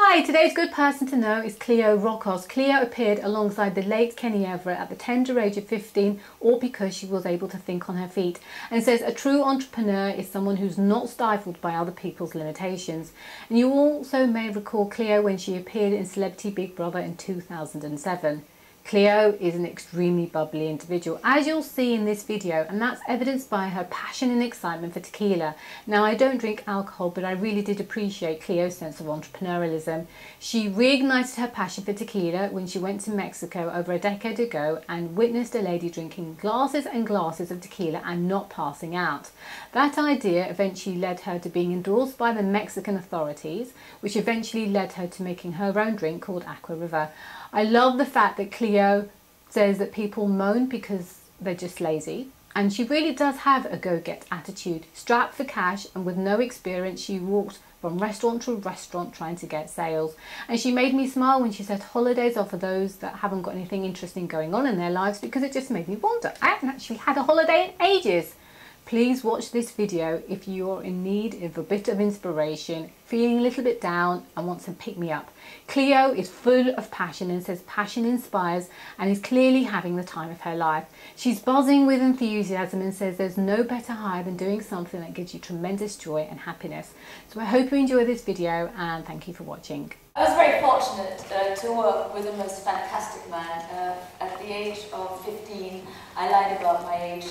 Hi, today's good person to know is Cleo Rocos. Cleo appeared alongside the late Kenny Everett at the tender age of 15, all because she was able to think on her feet, and says a true entrepreneur is someone who's not stifled by other people's limitations. And you also may recall Cleo when she appeared in Celebrity Big Brother in 2007. Cleo is an extremely bubbly individual, as you'll see in this video, and that's evidenced by her passion and excitement for tequila. Now, I don't drink alcohol, but I really did appreciate Cleo's sense of entrepreneurialism. She reignited her passion for tequila when she went to Mexico over a decade ago and witnessed a lady drinking glasses and glasses of tequila and not passing out. That idea eventually led her to being endorsed by the Mexican authorities, which eventually led her to making her own drink called Aqua River. I love the fact that Cleo says that people moan because they're just lazy, and she really does have a go-get attitude. Strapped for cash and with no experience, she walked from restaurant to restaurant trying to get sales. And she made me smile when she said holidays are for those that haven't got anything interesting going on in their lives, because it just made me wonder. I haven't actually had a holiday in ages. Please watch this video if you're in need of a bit of inspiration, feeling a little bit down and want some pick-me-up. Cleo is full of passion and says passion inspires, and is clearly having the time of her life. She's buzzing with enthusiasm and says there's no better high than doing something that gives you tremendous joy and happiness. So I hope you enjoy this video, and thank you for watching. I was very fortunate to work with a most fantastic man. At the age of 15, I lied about my age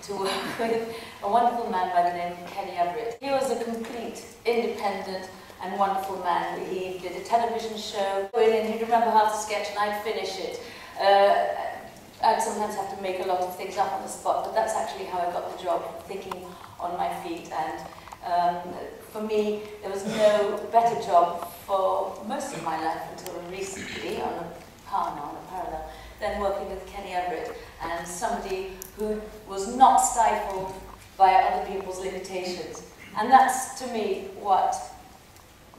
to work with a wonderful man by the name of Kenny Everett. He was a complete, independent and wonderful man. He did a television show, and he'd remember half the sketch and I'd finish it. I'd sometimes have to make a lot of things up on the spot, but that's actually how I got the job, thinking on my feet. And for me, there was no better job for most of my life until recently, on a parallel, than working with Kenny Everett, and somebody who was not stifled by other people's limitations. And that's, to me, what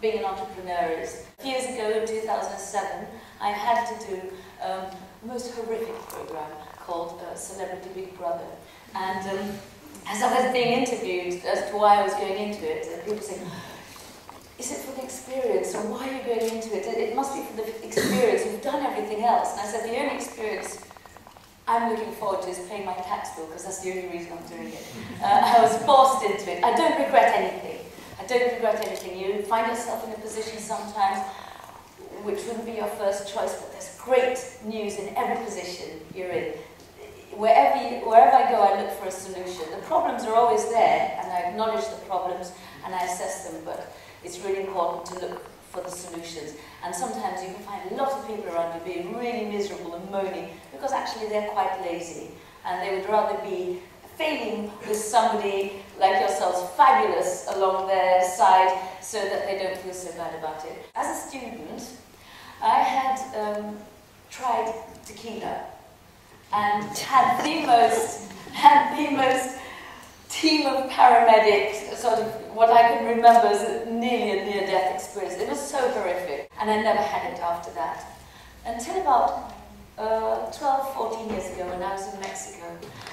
being an entrepreneur is. Years ago, in 2007, I had to do a most horrific program called Celebrity Big Brother. And as I was being interviewed as to why I was going into it, people saying, is it for the experience, or why are you going into it? It must be for the experience, you've done everything else. And I said, the only experience I'm looking forward to is paying my tax bill, because that's the only reason I'm doing it. I was forced into it. I don't regret anything. I don't regret anything. You find yourself in a position sometimes which wouldn't be your first choice, but there's great news in every position you're in. Wherever I go, I look for a solution. The problems are always there, and I acknowledge the problems and I assess them, but it's really important to look for the solutions. And sometimes you can find a lot of people around you being really miserable and moaning because actually they're quite lazy, and they would rather be failing with somebody like yourselves, fabulous, along their side, so that they don't feel so bad about it. As a student, I had tried tequila, and had the most team of paramedics, sort of what I can remember as nearly a near-death experience. It was so horrific, and I never had it after that. Until about 12, 14 years ago, when I was in Mexico,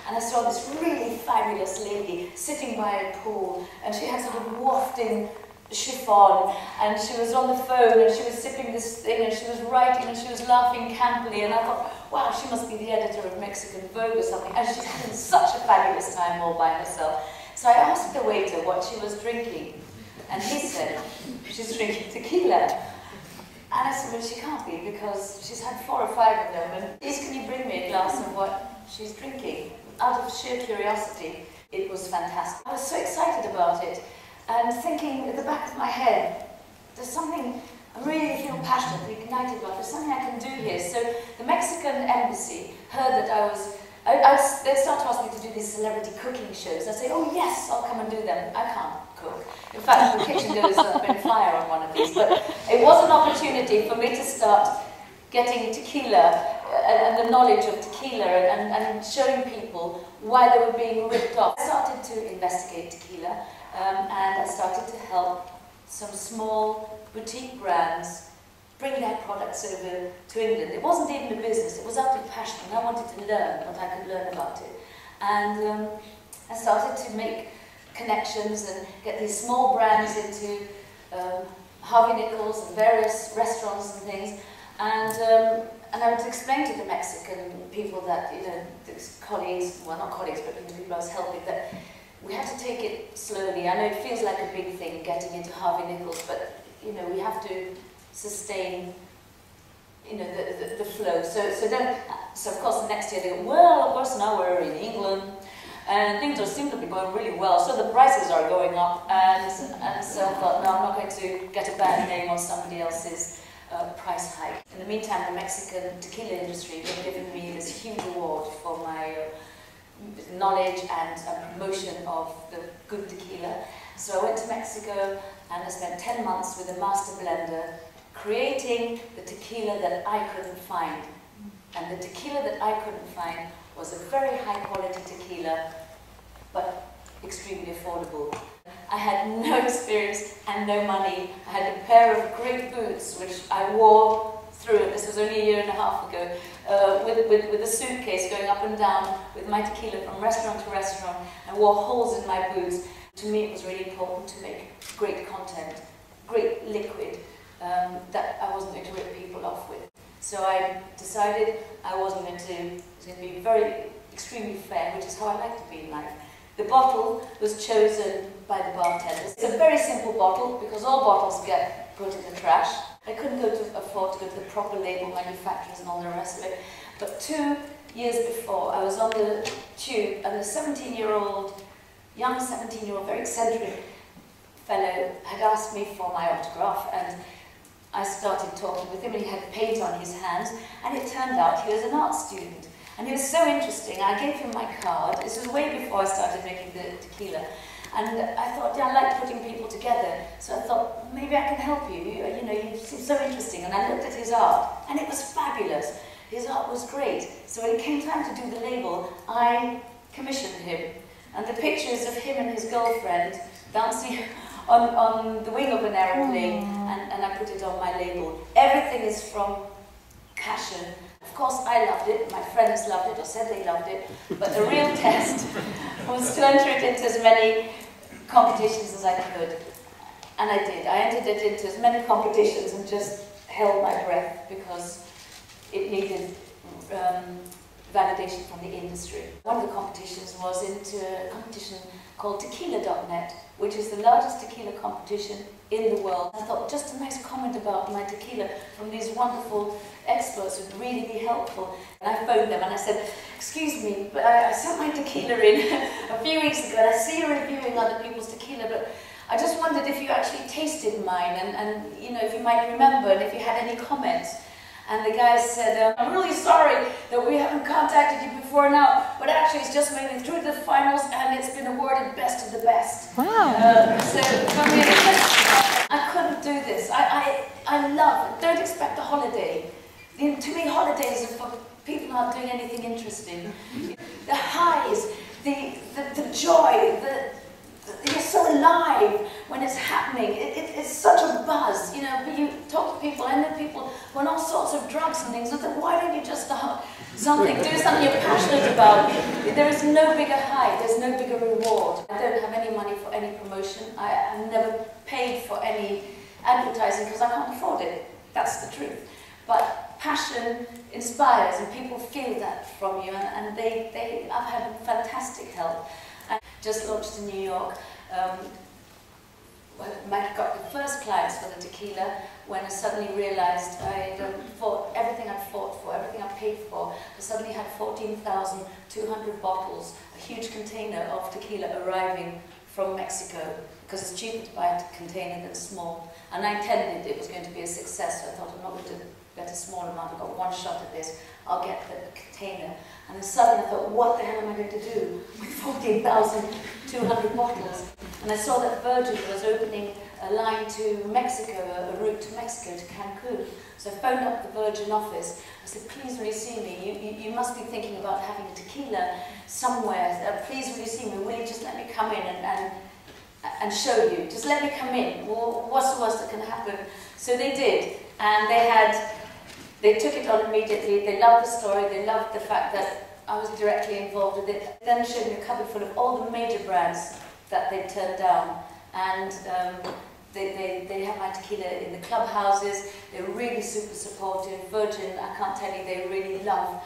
and I saw this really fabulous lady sitting by a pool, and she had sort of wafting chiffon, and she was on the phone, and she was sipping this thing, and she was writing, and she was laughing campily, and I thought, wow, she must be the editor of Mexican Vogue or something, and she's having such a fabulous time all by herself. So I asked the waiter what she was drinking, and he said, she's drinking tequila. And I said, well, she can't be, because she's had 4 or 5 of them, and please can you bring me a glass of what she's drinking? Out of sheer curiosity. It was fantastic. I was so excited about it, and thinking at the back of my head, there's something I really feel passionately ignited about. There's something I can do here. So the Mexican embassy heard that they started to ask me to do these celebrity cooking shows. I say, oh yes, I'll come and do them. I can't cook. In fact, the kitchen goes up in fire on one of these. But it was an opportunity for me to start getting tequila and the knowledge of tequila, and showing people why they were being ripped off. I started to investigate tequila, and I started to help some small boutique brands bring their products over to England. It wasn't even a business, it was out of passion, and I wanted to learn what I could learn about it. And I started to make connections and get these small brands into Harvey Nichols and various restaurants and things, and I would explain to the Mexican people that, you know, colleagues, well not colleagues, but the people I was helping, that we have to take it slowly. I know it feels like a big thing getting into Harvey Nichols, but you know, we have to sustain, you know, the flow. So of course the next year they go, well, of course now we're in England and things seem to be going really well, so the prices are going up, and so I thought, no, I'm not going to get a bad name on somebody else's price hike. In the meantime, the Mexican tequila industry had given me this huge award for my knowledge and promotion of the good tequila. So I went to Mexico and I spent 10 months with a master blender creating the tequila that I couldn't find. And the tequila that I couldn't find was a very high quality tequila, but extremely affordable. I had no experience and no money. I had a pair of great boots which I wore through it. This was only a year and a half ago, with a suitcase going up and down with my tequila from restaurant to restaurant. I wore holes in my boots. To me it was really important to make great content, great liquid that I wasn't going to rip people off with. So I decided I was going to be very extremely fair, which is how I like to be in life. The bottle was chosen by the bartenders. It's a very simple bottle because all bottles get put in the trash. I couldn't afford to go to the proper label manufacturers and all the rest of it. But 2 years before, I was on the tube and the young 17-year-old, very eccentric fellow had asked me for my autograph, and I started talking with him, and he had paint on his hands, and it turned out he was an art student. And it was so interesting. I gave him my card. This was way before I started making the tequila. And I thought, yeah, I like putting people together. So I thought, maybe I can help you. You know, you seem so interesting. And I looked at his art, and it was fabulous. His art was great. So when it came time to do the label, I commissioned him. And the pictures of him and his girlfriend dancing on the wing of an aeroplane, and I put it on my label. Everything is from passion. Of course, I loved it, my friends loved it, or said they loved it, but the real test was to enter it into as many competitions as I could. And I did. I entered it into as many competitions and just held my breath because it needed validation from the industry. One of the competitions was into a competition called Tequilla.net, which is the largest tequila competition in the world. I thought just a nice comment about my tequila from these wonderful experts would really be helpful. And I phoned them and I said, excuse me, but I sent my tequila in a few weeks ago and I see you're reviewing other people's tequila, but I just wondered if you actually tasted mine and you know, if you might remember and if you had any comments. And the guy said, I'm really sorry that we haven't contacted you before now, but actually it's just made it through the finals and it's been awarded best of the best. Wow. So for me, I couldn't do this. I love it. Don't expect a holiday. To me, holidays are for people not doing anything interesting. The highs, the joy, you're so alive when it's happening. It's such a buzz, you know. But you talk to people, I know people who are on all sorts of drugs and things, and think, why don't you just start something, do something you're passionate about? There is no bigger high, there's no bigger reward. I don't have any money for any promotion. I've never paid for any advertising because I can't afford it. That's the truth. But passion inspires, and people feel that from you, and I've had fantastic help. I just launched in New York. I got the first clients for the tequila when I suddenly realized I fought everything I'd fought for, everything I paid for. I suddenly had 14,200 bottles, a huge container of tequila arriving from Mexico, because it's cheaper to buy a container than small. And I intended it was going to be a success, so I thought I'm not going to get a small amount, I've got one shot at this, I'll get the container. And then suddenly I thought, what the hell am I going to do with 14,200 bottles? And I saw that Virgin was opening a line to Mexico, a route to Mexico, to Cancun. So I phoned up the Virgin office. I said, please will you see me? You must be thinking about having a tequila somewhere. Please will you see me? Will you just let me come in and show you? Just let me come in. Well, what's the worst that can happen? So they did. And they took it on immediately. They loved the story. They loved the fact that I was directly involved with it. Then showed me a cupboard full of all the major brands that they'd turned down. And They have my tequila in the clubhouses. They're really super supportive. Virgin, I can't tell you, they really love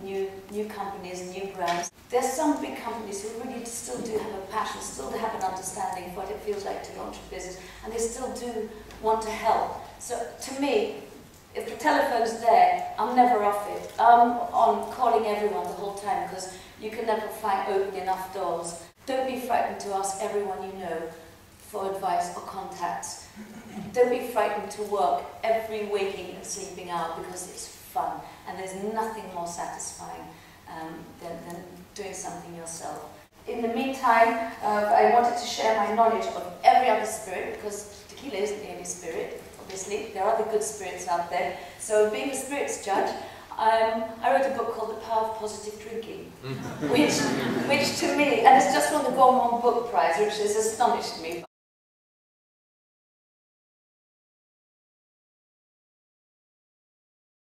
new companies, new brands. There's some big companies who really still do have a passion, still have an understanding of what it feels like to launch a business, and they still do want to help. So to me, if the telephone's there, I'm never off it. I'm on calling everyone the whole time, because you can never open enough doors. Don't be frightened to ask everyone you know for advice or contacts. Don't be frightened to work every waking and sleeping hour, because it's fun, and there's nothing more satisfying than doing something yourself. In the meantime, I wanted to share my knowledge of every other spirit, because tequila isn't the only spirit, obviously. There are other good spirits out there. So being a spirits judge, I wrote a book called The Power of Positive Drinking, which to me, and it's just won the Gourmand Book Prize, which has astonished me.